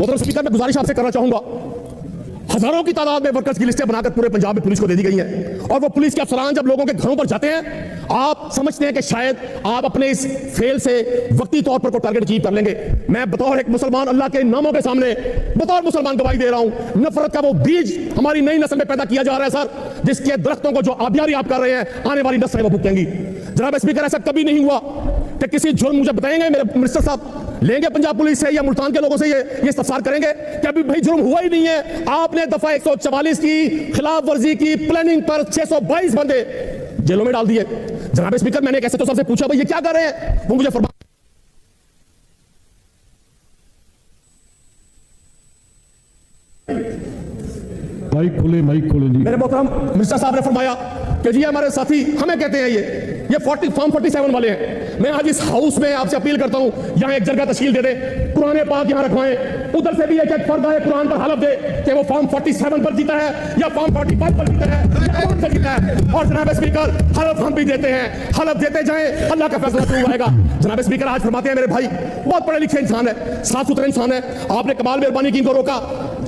मोहतरम स्पीकर, मैं गुजारिश आपसे करना चाहूंगा, हजारों की तादाद में वर्कर्स की लिस्टें बनाकर पूरे पंजाब में पुलिस को दे दी गई हैं और वो पुलिस के अफसरान जब लोगों के घरों पर जाते हैं, आप समझते हैं कि शायद आप अपने इस फेल से वक्ती तौर पर कोई टारगेट अचीव कर लेंगे। मैं बतौर एक मुसलमान अल्लाह के नामों के सामने बतौर मुसलमान गवाही दे रहा हूं, नफरत का वो बीज हमारी नई नस्ल में पैदा किया जा रहा है सर, जिसके दरख्तों को जो आबियारी आप कर रहे हैं आने वाली नस्लें वो भुगतेंगी। जनाब स्पीकर, ऐसा कभी नहीं हुआ कि किसी जुर्म, मुझे बताएंगे मेरे मिनिस्टर साहब, लेंगे पंजाब पुलिस से या मुल्तान के लोगों से ये इस्तफसार करेंगे कि अभी भाई जुर्म हुआ ही नहीं है, आपने दफा 144 की खिलाफ वर्जी की प्लानिंग पर 622 बंदे जेलों में डाल दिए। जनाब स्पीकर, मैंने एक एसएचओ साहब से पूछा भाई ये क्या कर रहे हैं, वो मुझे फरमा माइक खोले जी। मेरे मोहतरम मिनिस्टर साहब ने फरमाया कि जी हमारे साथी हमें कहते हैं ये फॉर्म 47 वाले हैं। मैं आज इस हाउस में आपसे अपील करता हूं, यहां एक जगह तश्कील दे दे, कुरान पाक यहां रखवाएं, उधर से भी एक फर्द आए कुरान पर हलफ दे कि वो फॉर्म 47 पर जीता है या फॉर्म 45 पर जीता है या कौन सा जीता है। और जनाब स्पीकर, हलफ हम भी देते हैं, हलफ देते जाएं, अल्लाह का फैसला शुरू आएगा। जनाब स्पीकर, आज फरमाते हैं मेरे भाई बहुत पढ़े लिखे इंसान है, साफ सुथरे इंसान है, आपने कमाल मेहरबानी की इनको रोका,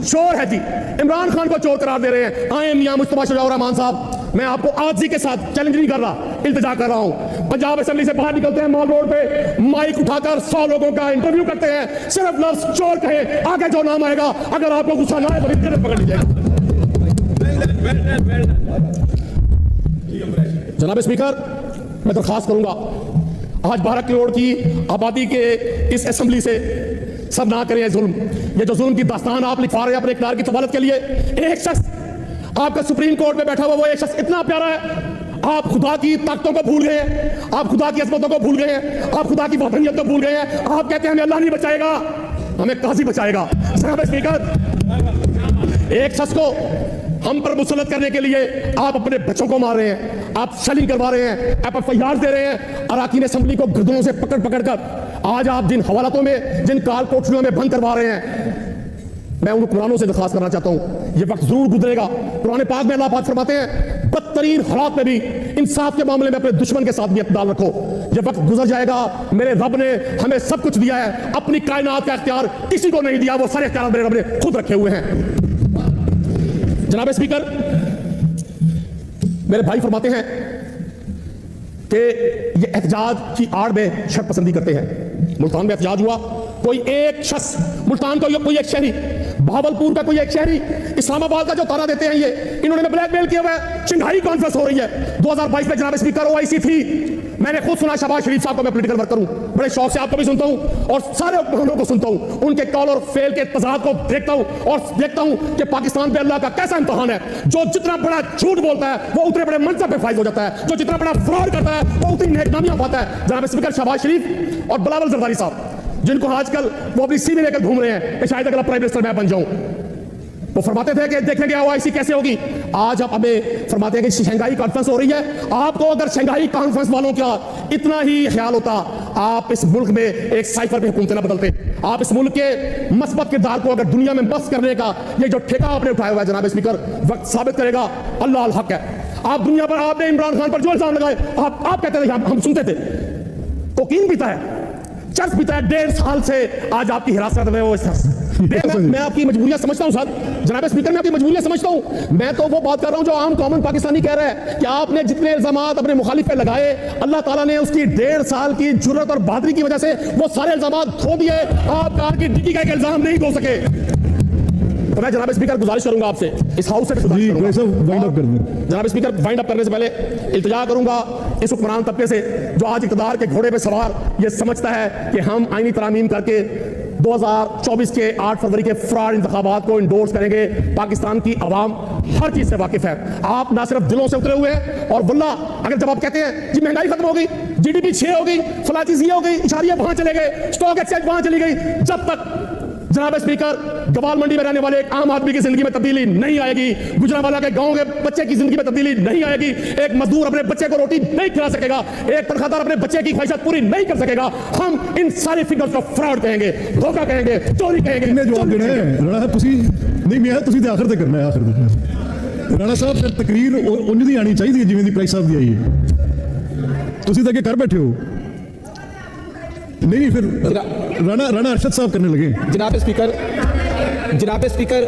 चोर है जी, इमरान खान को चोर करार दे रहे हैं। आए मियां मुस्तफा शुजाउर रहमान साहब, मैं आपको आजी के साथ चैलेंज नहीं कर रहा, इल्तिजा कर रहा हूं, पंजाब असेंबली से बाहर निकलते हैं, मॉल रोड पे माइक उठाकर 100 लोगों का इंटरव्यू करते हैं, सिर्फ लफ्ज चोर कहे, आगे जो नाम आएगा अगर आपको गुस्सा ना आए तो इधर पकड़ लीजिएगा। जनाब स्पीकर, मैं दरखास्त करूंगा, आज 12 करोड़ की आबादी के इस असेंबली से सब ना करें जुल्म, ये जो जुल्म की दास्तान आप लिखवा रहे हैं अपने इक़्तिदार की तबालत के लिए। एक शख्स आपका सुप्रीम कोर्ट में बैठा हुआ, वो एक शख्स इतना प्यारा है, आप खुदा की ताकतों को भूल गए हैं, आप खुदा की अज़मतों को भूल गए हैं, आप खुदा की वतनियत को भूल गए हैं, आप कहते हैं हमें अल्लाह नहीं बचाएगा, हमें काजी बचाएगा। जनाब स्पीकर, एक शख्स को हम पर मुसल्लत करने के लिए आप अपने बच्चों को मार रहे हैं, आप शेलिंग करवा रहे हैं, आप एफआईआर दे रहे हैं, अराकीन असेंबली को गर्दनों से पकड़ पकड़ कर आज आप जिन हवालातों में, जिन काल कोठरियों में बंद करवा रहे हैं, मैं उन कुरानों से दरखास्त करना चाहता हूं, ये वक्त जरूर गुजरेगा। कुरान पाक में अल्लाह पाक फरमाते हैं बदतरीन हालात में भी इंसाफ के मामले में अपने दुश्मन के साथ भी इत्मीनान रखो, ये वक्त गुजर जाएगा। मेरे रब ने हमें सब कुछ दिया है, अपनी कायनात का इख्तियार किसी को नहीं दिया, वो सारे इख्तियार मेरे रब ने खुद रखे हुए हैं। जनाब स्पीकर, मेरे भाई फरमाते हैं कि ये एहतजाज की आड़ में शर्त पसंदी करते हैं। मुल्तान में एहतजाज हुआ, कोई एक शख्स, मुल्तान का कोई एक शहरी, भावलपुर का कोई एक शहरी, इस्लामाबाद का जो तारा देते हैं, ये इन्होंने ब्लैकमेल किया हुआ है। शंघाई कॉन्फ्रेंस हो रही है 2022 में, जनाब स्पीकर OIC थी, मैंने खुद सुना शहबाज शरीफ साहब को, मैं पॉलिटिकल वर्कर हूं, बड़े शौक से आपको भी सुनता हूं और सारे हुक्मरानों को सुनता हूं, उनके कॉल और फेल के तजाद को देखता हूं और देखता हूं कि पाकिस्तान पे अल्लाह का कैसा इम्तिहान है। जो जितना बड़ा झूठ बोलता है वो उतने बड़े मनसब पे फाइज हो जाता है, जो जितना बड़ा फ्रॉड करता है वो उतनी नेकनामियां पाता है। जनाब स्पीकर, शहबाज शरीफ और बिलावल जरदारी साहब, जिनको आजकल वो अपनी सीवी लेकर घूम रहे हैं कि शायद अगला प्राइम मिनिस्टर मैं बन जाऊं, वो फरमाते थे कि देखेंगे OIC कैसे होगी। आज आप हमें फरमाते हैं कि शंघाई कॉन्फ्रेंस हो रही है। आपको अगर शंघाई कॉन्फ्रेंस वालों का इतना ही ख्याल होता, आप इस मुल्क में एक साइफर पे हुकूमत ना बदलते। आप इस मुल्क के मस्बत किरदार को अगर दुनिया में बस करने का ये जो ठेका आपने उठाया हुआ है, जनाब स्पीकर, वक्त साबित करेगा अल्लाह अल हक है। आप दुनिया पर, आपने इमरान खान पर जो इल्जाम लगाए, आप कहते थे, हम सुनते थे, कोकीन पीता है, चर्च पीता है, 1.5 साल से आज आपकी हिरासत में वो मैं आपकी मजबूरियां समझता हूं सर, जनाब स्पीकर, मैं आपकी मजबूरियां समझता हूं। मैं तो वो बात कर रहा हूं जो आम कॉमन पाकिस्तानी कह रहा है कि आपने जितने इल्जामात अपने मुखालिफ पे लगाए, अल्लाह ताला ने उसकी 1.5 साल की जुर्रत और बहादुरी की वजह से वो सारे इल्जामात खो दिए। आप कार की डिग्गी का एक इल्जाम नहीं खो सके। तो मैं जनाब स्पीकर गुजारिश करूंगा आपसे, इस हाउस से जनाब स्पीकर, वाइंड अप करने से पहले इल्तिजा करूंगा इस हुक्मरान तबके से जो आज इक़्तिदार के घोड़े पे सवार ये समझता है कि हम आईनी तरामीम करके 2024 के 8 फरवरी के फ्रॉड इंतखाबात को इंडोर्स करेंगे। पाकिस्तान की आवाम हर चीज से वाकिफ है, आप ना सिर्फ दिलों से उतरे हुए हैं। और वल्ला अगर जब आप कहते हैं जी महंगाई खत्म हो गई, GDP 6 हो गई, फला चीज ये हो गई, इशारिया वहां चले गए, स्टॉक एक्सचेंज वहां चली गई, जब तक जनाब स्पीकर गवाल मंडी में रहने वाले एक आम आदमी की जिंदगी में तब्दीली नहीं आएगी, गुजरांवाला के गांव के बच्चे की जिंदगी में तब्दीली नहीं आएगी, एक मजदूर अपने बच्चे को रोटी नहीं खिला सकेगा, एक तनख्वाहदार अपने बच्चे की ख्वाहिशात पूरी नहीं कर सकेगा, हम इन सारे फिगर्स को फ्रॉड कहेंगे, धोखा कहेंगे, चोरी कहेंगे। जवाब देना है राणा साहब, तुसी नहीं मैं तुसी ते आखिर ते करना है, आखिर ते राणा साहब फिर तकरीर उन्नी दी आनी चाहिए जिवें दी प्राइस साहब दी आई है, तुसी तो अगे कर बैठे हो। नहीं फिर राणा अरशद साहब करने लगे। जनाब स्पीकर, जनाब स्पीकर,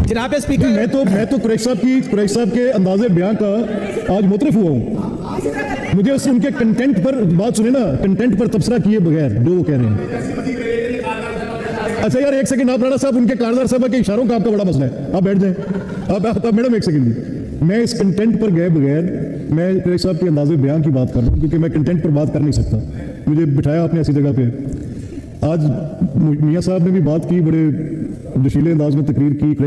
जनाब स्पीकर, मैं तो कुरैश साहब के अंदाजे बयां का आज मुतरफ हुआ हूं। मुझे उनके कंटेंट पर बात सुने ना, कंटेंट पर तबसरा किए बगैर जो वो कह रहे हैं। अच्छा यार एक सेकंड, आप राणा साहब उनके कारदार साहब के इशारों का आपका बड़ा मसला है, आप बैठ जाएं। अब मैडम एक सेकंड जी, मैं इस कंटेंट पर गए बगैर मैं कुरैश साहब के अंदाजे बयां की बात कर रहा हूं, क्योंकि मैं कंटेंट पर बात कर नहीं सकता। मुझे बिठाया आपने ऐसी जगह पे। आज मियां साहब ने भी बात की, बड़े जोशीले अंदाज में तकरीर की।